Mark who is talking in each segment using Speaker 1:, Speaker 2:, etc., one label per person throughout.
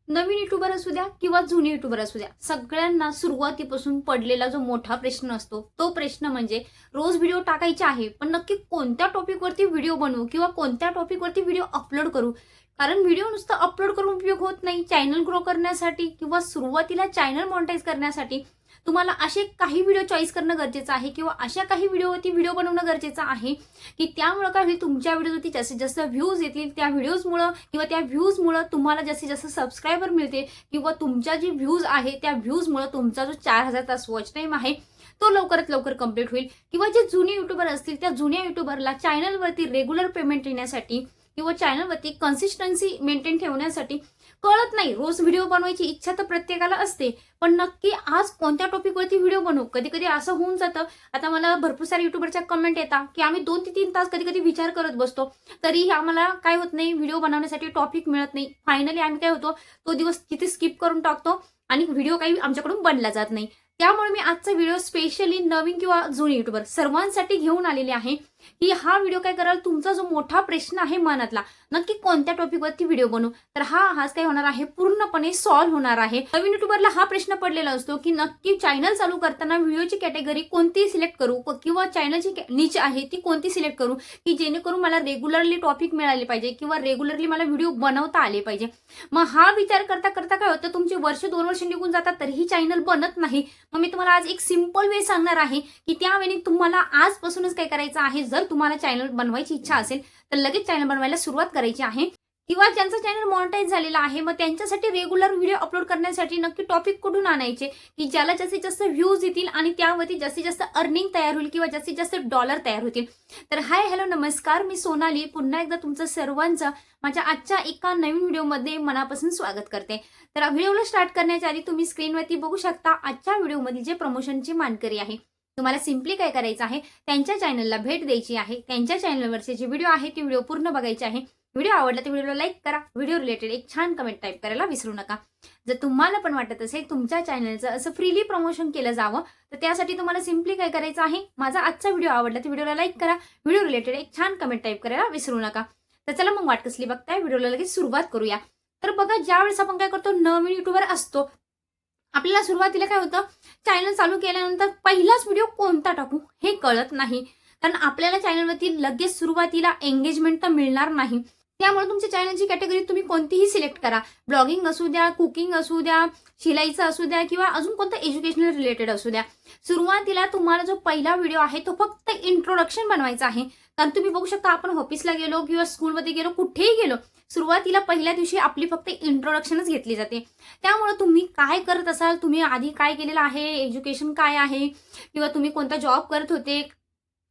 Speaker 1: नवीन YouTuber असू द्या किंवा जुने युट्यूबर असू द्या, सगळ्यांना सुरुवातीपासून पडलेला जो मोठा प्रश्न असतो तो प्रश्न म्हणजे रोज व्हिडिओ टाकायचे आहे, पण नक्की कोणत्या टॉपिकवरती व्हिडिओ बनवू किंवा कोणत्या टॉपिकवरती व्हिडिओ अपलोड करू. कारण व्हिडिओ नुसतं अपलोड करून उपयोग होत नाही. चॅनल ग्रो करण्यासाठी किंवा सुरुवातीला चॅनल मॉनिटाईज करण्यासाठी तुम्हाला असे काही व्हिडिओ चॉईस करणं गरजेचं आहे किंवा अशा काही व्हिडिओवरती व्हिडिओ बनवणं गरजेचं आहे की त्यामुळे काय होईल, तुमच्या व्हिडिओवरती जास्तीत जास्त व्ह्यूज येतील. त्या व्हिडिओजमुळं किंवा त्या व्ह्यूजमुळं तुम्हाला जास्तीत जास्त सबस्क्रायबर मिळते किंवा तुमच्या जी व्ह्यूज आहे त्या व्ह्यूजमुळं तुमचा जो 4000 तास वॉच टाईम आहे तो लवकरात लवकर कंप्लीट होईल. किंवा जे जुने युट्यूबर असतील त्या जुन्या युट्यूबरला चॅनलवरती रेग्युलर पेमेंट येण्यासाठी किंवा चॅनलवरती कन्सिस्टन्सी मेंटेन ठेवण्यासाठी कळत नाही. रोज व्हिडिओ बनवायची इच्छा तर प्रत्येकाला असते, पण नक्की आज कोणत्या टॉपिकवरती व्हिडिओ बनवू. कधी कधी असं होऊन जातं, आता मला भरपूर सारे युट्यूबरच्या कमेंट येतात की आम्ही 2 ते 3 तास कधी कधी विचार करत बसतो, तरी आम्हाला काय होत नाही, व्हिडिओ बनवण्यासाठी टॉपिक मिळत नाही. फायनली आम्ही काय होतो, तो दिवस तिथे स्किप करून टाकतो आणि व्हिडिओ काही आमच्याकडून बनला जात नाही. त्यामुळे मी आजचा व्हिडिओ स्पेशली नवीन किंवा जुने युट्यूबर सर्वांसाठी घेऊन आलेले आहे की हा व्हिडिओ काय कराल, तुमचा जो मोठा प्रश्न आहे मनातला, नक्की कोणत्या टॉपिकवरती व्हिडिओ बनवू, तर आज काय होणार आहे, पूर्णपणे सॉल्व्ह होणार आहे. नवीन युट्यूबरला हा प्रश्न पडलेला असतो की नक्की चॅनल चालू करताना व्हिडिओची कॅटेगरी कोणती सिलेक्ट करू किंवा चॅनलची निच आहे ती कोणती सिलेक्ट करू की जेणेकरून मला रेग्युलरली टॉपिक मिळाले पाहिजे किंवा रेग्युलरली मला व्हिडिओ बनवता आले पाहिजे. मग हा विचार करता करता काय होतं, तुमचे वर्ष 2 वर्ष निघून जातात तरीही चॅनल बनत नाही. मग मी तुम्हाला आज एक सिंपल वे सांगणार आहे की त्यावेळी तुम्हाला आजपासूनच काय करायचं आहे. जर तुम्हाला चॅनल बनवायची इच्छा असेल तर लगेच चॅनल बनवायला सुरुवात करायची आहे. किंवा ज्यांचा चॅनल मॉनिटाईज झालेला आहे मग त्यांच्यासाठी रेग्युलर व्हिडिओ अपलोड करण्यासाठी नक्की टॉपिक कुठून आणायचे की ज्याला जास्तीत जास्त व्ह्यूज येतील आणि त्यावरती जास्तीत जास्त अर्निंग तयार होईल किंवा जास्तीत जास्त डॉलर तयार होतील. तर हाय हॅलो नमस्कार, मी सोनाली पुन्हा एकदा तुमचं सर्वांचं माझ्या आजच्या एका नवीन व्हिडिओमध्ये मनापासून स्वागत करते. तर व्हिडिओला स्टार्ट करण्याच्या आधी तुम्ही स्क्रीनवरती बघू शकता आजच्या व्हिडिओमध्ये जे प्रमोशनची मानकरी आहे. तुम्हाला सिम्पली काय करायचं आहे, त्यांच्या चॅनलला भेट द्यायची आहे. त्यांच्या चॅनलवरचे जे व्हिडिओ आहे ते व्हिडिओ पूर्ण बघायचे आहे. व्हिडिओ आवडला तर व्हिडिओला लाईक करा. व्हिडिओ रिलेटेड एक छान कमेंट टाईप करायला विसरू नका. जर तुम्हाला पण वाटत असेल तुमच्या चॅनलचं असं फ्रीली प्रमोशन केलं जावं तर त्यासाठी तुम्हाला सिम्पली काय करायचं आहे, माझा आजचा व्हिडिओ आवडला तर व्हिडिओला लाईक करा. व्हिडिओ रिलेटेड एक छान कमेंट टाईप करायला विसरू नका. तर चला मग वाट कसली बघताय, व्हिडिओला लगेच सुरुवात करूया. तर बघा, ज्यावेळेस आपण काय करतो, नवीन युट्यूबर असतो, आपल्याला सुरुवातीला काय होतं, चॅनल चालू केल्यानंतर पहिलाच व्हिडिओ कोणता टाकू हे कळत नाही. कारण आपल्याला चॅनलवरती लगेच सुरुवातीला एंगेजमेंट तर मिळणार नाही. त्यामुळे तुमच्या चॅनलची कॅटेगरी तुम्ही कोणतीही सिलेक्ट करा. ब्लॉगिंग असू द्या, कुकिंग असू द्या, शिलाईचं असू द्या किंवा अजून कोणतं एज्युकेशनल रिलेटेड असू द्या. सुरुवातीला तुम्हाला जो पहिला व्हिडिओ आहे तो फक्त इंट्रोडक्शन बनवायचा आहे. कारण तुम्ही बघू शकता, आपण ऑफिसला गेलो किंवा स्कूलमध्ये गेलो, कुठेही गेलो, सुरुवातीला पहिल्या दिवशी आपली फक्त इंट्रोडक्शनच घेतली जाते. त्यामुळे तुम्ही काय करत असाल, तुम्ही आधी काय केलेलं आहे, एज्युकेशन काय आहे किंवा तुम्ही कोणता जॉब करत होते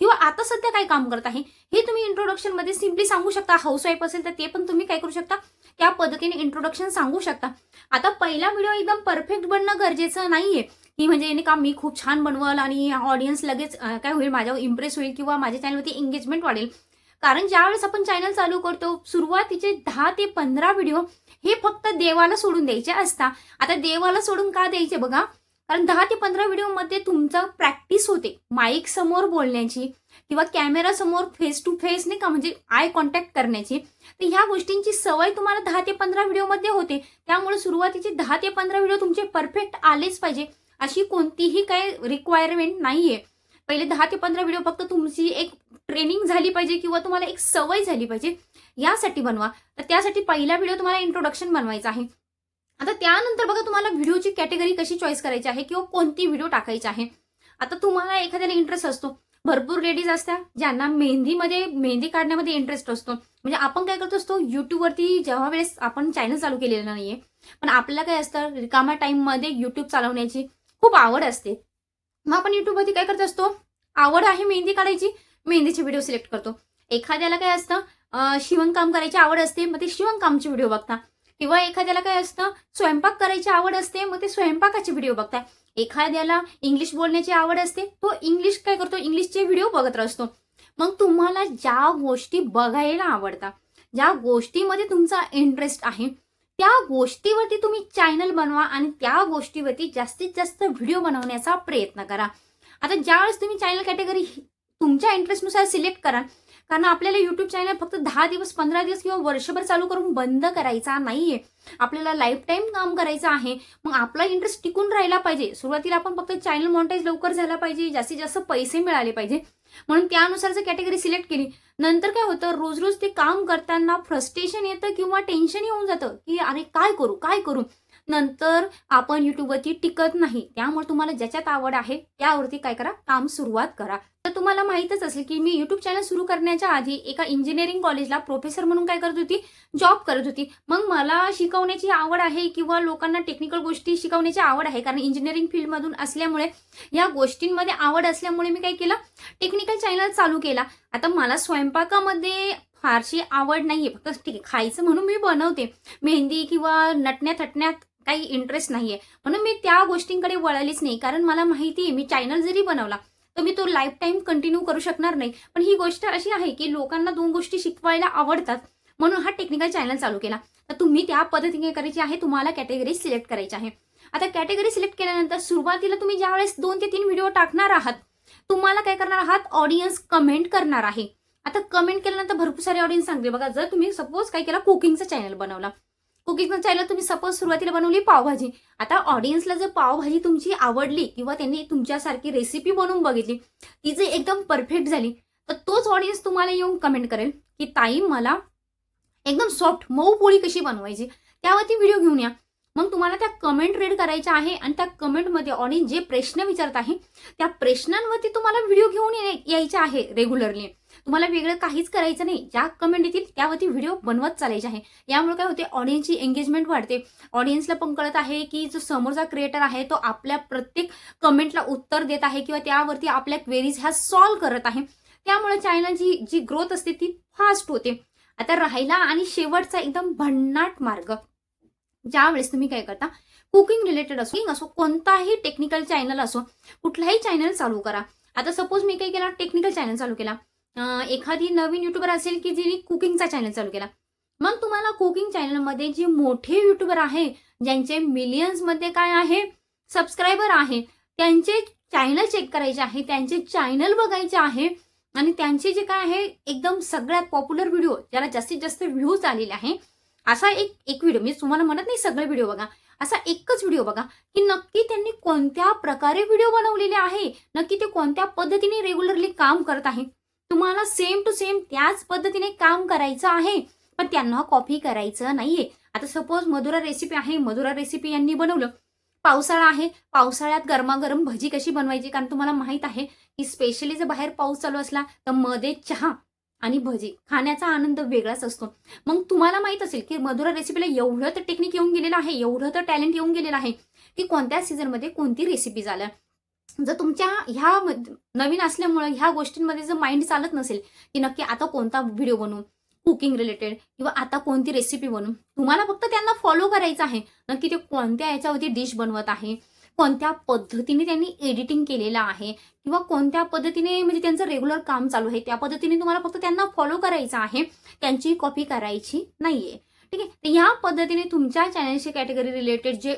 Speaker 1: किंवा आता सध्या काय काम करत आहे हे तुम्ही इंट्रोडक्शन मध्ये सिम्पली सांगू शकता. हाऊसवाईफ असेल तर ते पण तुम्ही काय करू शकता, त्या पद्धतीने इंट्रोडक्शन सांगू शकता. आता पहिला व्हिडिओ एकदम परफेक्ट बनणं गरजेचं नाहीये की म्हणजे याने काम मी खूप छान बनवल आणि ऑडियन्स लगेच काय होईल, माझ्यावर इम्प्रेस होईल किंवा माझ्या चॅनलवरती एंगेजमेंट वाढेल. कारण ज्यावेळेस आपण चॅनल चालू करतो सुरुवातीचे 10 ते 15 व्हिडिओ हे फक्त देवाला सोडून द्यायचे असतात. आता देवाला सोडून का द्यायचे बघा, कारण 10 ते 15 व्हिडिओमध्ये तुमचं प्रॅक्टिस होते माईक समोर बोलण्याची किंवा कॅमेरा समोर फेस टू फेस नाही का, म्हणजे आय कॉन्टॅक्ट करण्याची. तर ह्या गोष्टींची सवय तुम्हाला 10 ते 15 व्हिडिओमध्ये होते. त्यामुळे सुरुवातीचे 10 ते 15 व्हिडिओ तुमचे परफेक्ट आलेच पाहिजे अशी कोणतीही काय रिक्वायरमेंट नाहीये. पहिले 10 ते 15 व्हिडिओ फक्त तुमची एक ट्रेनिंग झाली पाहिजे किंवा तुम्हाला एक सवय झाली पाहिजे, यासाठी बनवा. तर त्यासाठी पहिला व्हिडिओ तुम्हाला इंट्रोडक्शन बनवायचं आहे. आता त्यानंतर बघा, तुम्हाला व्हिडिओची कॅटेगरी कशी चॉईस करायची आहे किंवा कोणती व्हिडिओ टाकायची आहे. आता तुम्हाला एखाद्याला इंटरेस्ट असतो, भरपूर लेडीज असतात ज्यांना मेहंदी काढण्यामध्ये इंटरेस्ट असतो. म्हणजे आपण काय करतो असतो, युट्यूबवरती जेव्हा वेळेस आपण चॅनल चालू केलेलं नाहीये, पण आपल्याला काय असतं, रिकाम्या टाईममध्ये युट्यूब चालवण्याची खूप आवड असते. मग आपण युट्यूबवरती काय करत असतो, आवड आहे मेहंदी काढायची, मेहंदीचे व्हिडिओ सिलेक्ट करतो. एखाद्याला काय असतं, शिवणकाम करायची आवड असते, मग ते शिवणकामचे व्हिडिओ बघता. किंवा एखाद्याला काय असतं, स्वयंपाक करायची आवड असते, मग ते स्वयंपाकाचे व्हिडिओ बघताय. एखाद्याला इंग्लिश बोलण्याची आवड असते, तो इंग्लिश काय करतो, इंग्लिशचे व्हिडिओ बघत असतो. मग तुम्हाला ज्या गोष्टी बघायला आवडतात, ज्या गोष्टीमध्ये तुमचा इंटरेस्ट आहे, त्या गोष्टीवरती तुम्ही चॅनल बनवा आणि त्या गोष्टीवरती जास्तीत जास्त व्हिडिओ बनवण्याचा प्रयत्न करा. आता ज्यावेळेस तुम्ही चॅनल कॅटेगरी तुमच्या इंटरेस्टनुसार सिलेक्ट करा, कारण आपल्याला युट्यूब चॅनल फक्त 10 दिवस 15 दिवस किंवा वर्षभर चालू करून बंद करायचा नाहीये. आपल्याला लाईफ टाईम काम करायचं आहे. मग आपला इंटरेस्ट टिकून राहिला पाहिजे. सुरुवातीला आपण फक्त चॅनल मॉनिटाईज लवकर झाला पाहिजे, जास्तीत जास्त पैसे मिळाले पाहिजे, म्हणून त्यानुसार जर कॅटेगरी सिलेक्ट केली. नंतर काय होतं, रोज रोज ते काम करताना फ्रस्ट्रेशन येतं किंवा टेन्शन येऊन जातं की अरे काय करू. नंतर आपण युट्यूबवरती टिकत नाही. त्यामुळे तुम्हाला ज्याच्यात आवड आहे त्यावरती काय करा, काम सुरुवात करा. तर तुम्हाला माहीतच असेल की मी युट्यूब चॅनल सुरू करण्याच्या आधी एका इंजिनिअरिंग कॉलेजला प्रोफेसर म्हणून काय करत होती, जॉब करत होती. मग मला शिकवण्याची आवड आहे किंवा लोकांना टेक्निकल गोष्टी शिकवण्याची आवड आहे, कारण इंजिनिअरिंग फील्डमधून असल्यामुळे या गोष्टींमध्ये आवड असल्यामुळे मी काय केलं, टेक्निकल चॅनल चालू केला. आता मला स्वयंपाकामध्ये फारशी आवड नाहीये, फक्त ठीक आहे खायचं म्हणून मी बनवते. मेहंदी किंवा नटण्यात काही इंटरेस्ट नाहीये, म्हणून मी त्या गोष्टींकडे वळालीच नाही. कारण मला माहिती आहे मी चॅनल जरी बनवला तर मी तो लाईफ टाईम कंटिन्यू करू शकणार नाही. पण ही गोष्ट अशी आहे की लोकांना 2 गोष्टी शिकवायला आवडतात, म्हणून हा टेक्निकल चॅनल चालू केला. तर तुम्ही त्या पद्धतीने करायची आहे, तुम्हाला कॅटेगरी सिलेक्ट करायची आहे. आता कॅटेगरी सिलेक्ट केल्यानंतर सुरुवातीला तुम्ही ज्यावेळेस 2 ते 3 व्हिडिओ टाकणार आहात, तुम्हाला काय करणार आहात, ऑडियन्स कमेंट करणार आहे. आता कमेंट केल्यानंतर भरपूर सारे ऑडियन्स सांगते बघा. जर तुम्ही सपोज काय केला, कुकिंगचा चॅनल बनवला, कुकिंगचा चॅनल तुम्ही सपोज सुरुवातीला बनवली पावभाजी. आता ऑडियन्सला जर पावभाजी तुमची आवडली किंवा त्यांनी तुमच्यासारखी रेसिपी बनवून बघितली, ती जर एकदम परफेक्ट झाली, तर तोच ऑडियन्स तुम्हाला येऊन कमेंट करेल की ताई मला एकदम सॉफ्ट मऊ पोळी कशी बनवायची, त्यावरती व्हिडिओ घेऊन या. मग तुम्हाला त्या कमेंट रीड करायच्या आहे आणि त्या कमेंटमध्ये ऑडियन्स जे प्रश्न विचारत आहे त्या प्रश्नांवरती तुम्हाला व्हिडिओ घेऊन यायचे आहे रेग्युलरली. तुम्हाला वेगळं काहीच करायचं नाही. ज्या कमेंट येतील त्यावरती व्हिडिओ बनवत चालायचे आहे. यामुळे काय होते, ऑडियन्सची एंगेजमेंट वाढते. ऑडियन्सला पण कळत आहे की जो समोरचा क्रिएटर आहे तो आपल्या प्रत्येक कमेंटला उत्तर देत आहे किंवा त्यावरती आपल्या क्वेरीज ह्या सॉल्व्ह करत आहे. त्यामुळे चॅनलची जी ग्रोथ असते ती फास्ट होते. आता राहिला आणि शेवटचा एकदम भन्नाट मार्ग, ज्यावेळेस तुम्ही काय करता, कुकिंग रिलेटेड असो कोणताही टेक्निकल चॅनल असो, कुठलाही चॅनल चालू करा. आता सपोज मी काय केला, टेक्निकल चॅनल चालू केला. एखादी नवीन युट्यूबर असेल की जिने कुकिंगचा चॅनल चालू केला. मग तुम्हाला कुकिंग चॅनलमध्ये जे मोठे युट्यूबर आहे, ज्यांचे मिलियन्समध्ये काय आहे सबस्क्रायबर आहे, त्यांचे चॅनल चेक करायचे आहे, त्यांचे चॅनल बघायचे आहे आणि त्यांचे जे काय आहे एकदम सगळ्यात पॉप्युलर व्हिडिओ, ज्याला जास्तीत जास्त व्ह्यूज आलेले आहे, असा एक व्हिडिओ, मी तुम्हाला म्हणत नाही सगळे व्हिडिओ बघा, असा एकच व्हिडिओ बघा की नक्की त्यांनी कोणत्या प्रकारे व्हिडिओ बनवलेले आहे, नक्की ते कोणत्या पद्धतीने रेग्युलरली काम करत आहे. तुम्हाला सेम टू सेम त्याच पद्धतीने काम करायचं आहे, पण त्यांना कॉपी करायचं नाहीये. आता सपोज मधुरा रेसिपी आहे, मधुरा रेसिपी यांनी बनवलं. पावसाळा आहे, पावसाळ्यात गरमागरम भजी कशी बनवायची, कारण तुम्हाला माहित आहे की स्पेशली जर बाहेर पाऊस चालू असला तर मध्ये चहा आणि भजी खाण्याचा आनंद वेगळाच असतो. मग तुम्हाला माहित असेल की मधुरा रेसिपीला एवढं तर टेक्निक येऊन गेलेलं आहे, एवढं तर टॅलेंट येऊन गेलेलं आहे की कोणत्या सीझनमध्ये कोणती रेसिपी झाल्या. जर तुमच्या ह्या नवीन असल्यामुळे ह्या गोष्टींमध्ये जर माइंड चालत नसेल की नक्की आता कोणता व्हिडिओ बनवू कुकिंग रिलेटेड किंवा आता कोणती रेसिपी बनवू, तुम्हाला फक्त त्यांना फॉलो करायचं आहे. नक्की ते कोणत्या याच्यावरती डिश बनवत आहे, कोणत्या पद्धतीने त्यांनी एडिटिंग केलेलं आहे किंवा कोणत्या पद्धतीने म्हणजे त्यांचं रेग्युलर काम चालू आहे, त्या पद्धतीने तुम्हाला फक्त त्यांना फॉलो करायचं आहे, त्यांची कॉपी करायची नाहीये. ठीक आहे. तर ह्या पद्धतीने तुमच्या चॅनलची कॅटेगरी रिलेटेड जे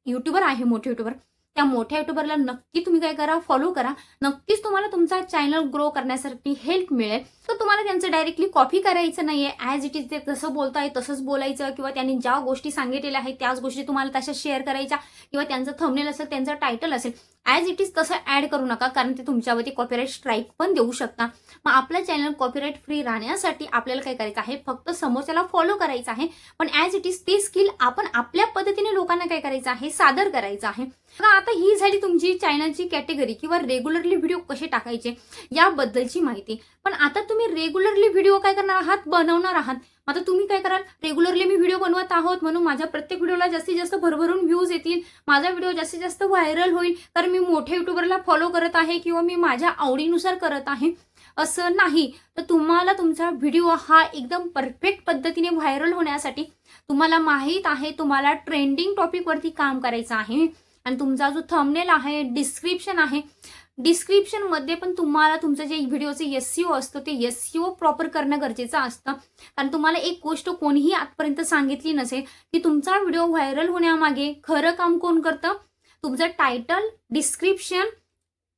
Speaker 1: युट्यूबर आहे, मोठे युट्यूबर, त्या मोठ्या युट्यूबरला नक्की तुम्ही काय करा, फॉलो करा. नक्कीच तुम्हाला तुमचा चॅनल ग्रो करण्यासाठी हेल्प मिळेल. तर तुम्हाला त्यांचं डायरेक्टली कॉपी करायचं नाहीये. ॲज इट इज ते जसं बोलताय तसंच बोलायचं किंवा त्यांनी ज्या गोष्टी सांगितलेल्या आहेत त्याच गोष्टी तुम्हाला तशा शेअर करायच्या किंवा त्यांचं थंबनेल असेल, त्यांचं टायटल असेल, ॲज इट इज तसं ॲड करू नका, कारण ते तुमच्यावरती कॉपीराईट स्ट्राईक पण देऊ शकता. मग आपलं चॅनल कॉपीराईट फ्री राहण्यासाठी आपल्याला काय करायचं आहे, फक्त समोरच्याला फॉलो करायचं आहे, पण ॲज इट इज ती स्किल आपण आपल्या पद्धतीने लोकांना काय करायचं आहे, सादर करायचं आहे. आता ही झाली तुमची चॅनलची कॅटेगरी किंवा रेग्युलरली व्हिडिओ कसे टाकायचे याबद्दलची माहिती. पण आता तुम्ही रेग्युलरली व्हिडिओ काय करणार आहात, बनवणार आहात. आता तुम्ही काय कराल, रेग्युलरली मी व्हिडिओ बनवत आहोत म्हणून माझ्या प्रत्येक व्हिडिओला जास्तीत जास्त भरभरून व्ह्यूज येतील, माझा व्हिडिओ जास्तीत जास्त व्हायरल होईल, कारण मी मोठ्या युट्यूबरला फॉलो करत आहे किंवा मी माझ्या आवडीनुसार करत आहे, असं नाही. तर तुम्हाला तुमचा व्हिडिओ हा एकदम परफेक्ट पद्धतीने व्हायरल होण्यासाठी तुम्हाला माहीत आहे तुम्हाला ट्रेंडिंग टॉपिकवरती काम करायचं आहे. आणि तुमचा जो थंबनेल आहे, डिस्क्रिप्शन आहे, डिस्क्रिप्शनमध्ये पण तुम्हाला तुमचं जे व्हिडिओचे SEO असतं ते SEO प्रॉपर करणं गरजेचं असतं. कारण तुम्हाला एक गोष्ट कोणीही आजपर्यंत सांगितली नसेल की तुमचा व्हिडिओ व्हायरल होण्यामागे खरं काम कोण करतं, तुमचं टायटल, डिस्क्रिप्शन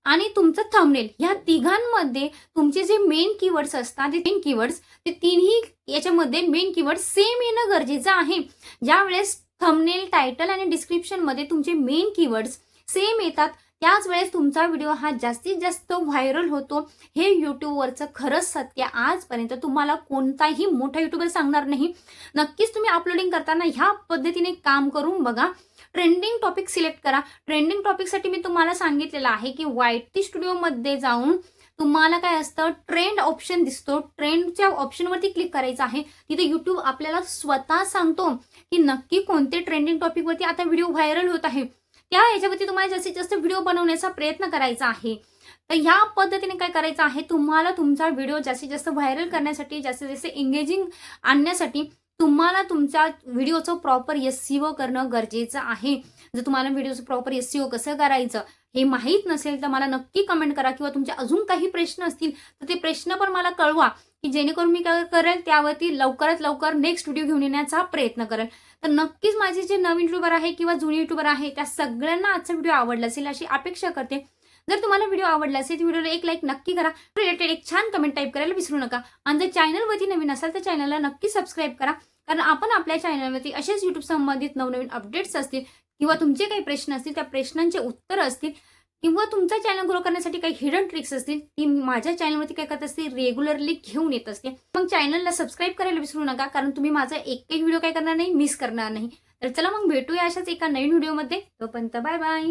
Speaker 1: आणि तुमचं थंबनेल, ह्या तिघांमध्ये तुमचे जे मेन कीवर्ड्स असतात, ते मेन कीवर्ड्स, ते तिन्ही याच्यामध्ये मेन कीवर्ड सेम येणं गरजेचं आहे. ज्यावेळेस थंबनेल, टायटल आणि डिस्क्रिप्शनमध्ये तुमचे मेन कीवर्ड्स सेम येतात, त्याच वेळेस तुमचा व्हिडिओ हा जास्तीत जास्त व्हायरल होतो. हे यूट्यूबवरचं खरंच सत्य. आजपर्यंत तुम्हाला कोणताही मोठा यूट्यूबर सांगणार नाही. नक्कीच तुम्ही अपलोडिंग करताना ह्या पद्धतीने काम करून बघा. ट्रेंडिंग टॉपिक सिलेक्ट करा. ट्रेंडिंग टॉपिकसाठी मी तुम्हाला सांगितलेलं आहे की YT स्टुडिओमध्ये जाऊन तुम्हाला काय असतं, ट्रेंड ऑप्शन दिसतो. ट्रेंडच्या ऑप्शनवरती क्लिक करायचं आहे. तिथे यूट्यूब आपल्याला स्वतः सांगतो की नक्की कोणते ट्रेंडिंग टॉपिकवरती आता व्हिडिओ व्हायरल होत आहे. त्या ह्याच्यावरती तुम्हाला जास्तीत जास्त व्हिडिओ बनवण्याचा प्रयत्न करायचा आहे. तर ह्या पद्धतीने काय करायचं आहे, तुम्हाला तुमचा व्हिडिओ जास्तीत जास्त व्हायरल करण्यासाठी, जास्तीत जास्त एंगेजिंग आणण्यासाठी तुम्हाला तुमच्या व्हिडिओचं प्रॉपर SEO करणं गरजेचं आहे. जर तुम्हाला व्हिडिओचं प्रॉपर SEO कसं करायचं हे माहीत नसेल तर मला नक्की कमेंट करा, किंवा तुमचे अजून काही प्रश्न असतील तर ते प्रश्न पण मला कळवा, की जेणेकरून मी काय करेल त्यावरती लवकरात लवकर नेक्स्ट व्हिडिओ घेऊन येण्याचा प्रयत्न करेल. तर नक्कीच माझे जे नवीन युट्यूबर आहे किंवा जुने युट्यूबर आहे त्या सगळ्यांना आजचा व्हिडिओ आवडला असेल अशी अपेक्षा करते. जर तुम्हाला व्हिडिओ आवडला असेल तर व्हिडिओला एक लाईक नक्की करा. रिलेटेड एक छान कमेंट टाईप करायला विसरू नका. आणि जर चॅनलवरती नवीन असाल तर चॅनलला नक्की सबस्क्राईब करा, कारण आपण आपल्या चॅनलवरती असेच यूट्यूब संबंधित नवनवीन अपडेट्स असतील, किंवा तुमचे काही प्रश्न असतील त्या प्रश्नांचे उत्तर असतील, किंवा तुमचा चॅनल ग्रो करण्यासाठी काही हिडन ट्रिक्स असतील, ती माझ्या चॅनलवरती काय करत असते, रेग्युलरली घेऊन येत असते. मग चॅनलला सबस्क्राईब करायला विसरू नका, कारण तुम्ही माझा एकही व्हिडिओ काय करणार नाही, मिस करणार नाही. तर चला मग भेटूया अशाच एका नवीन व्हिडिओमध्ये. तोपर्यंत बाय बाय.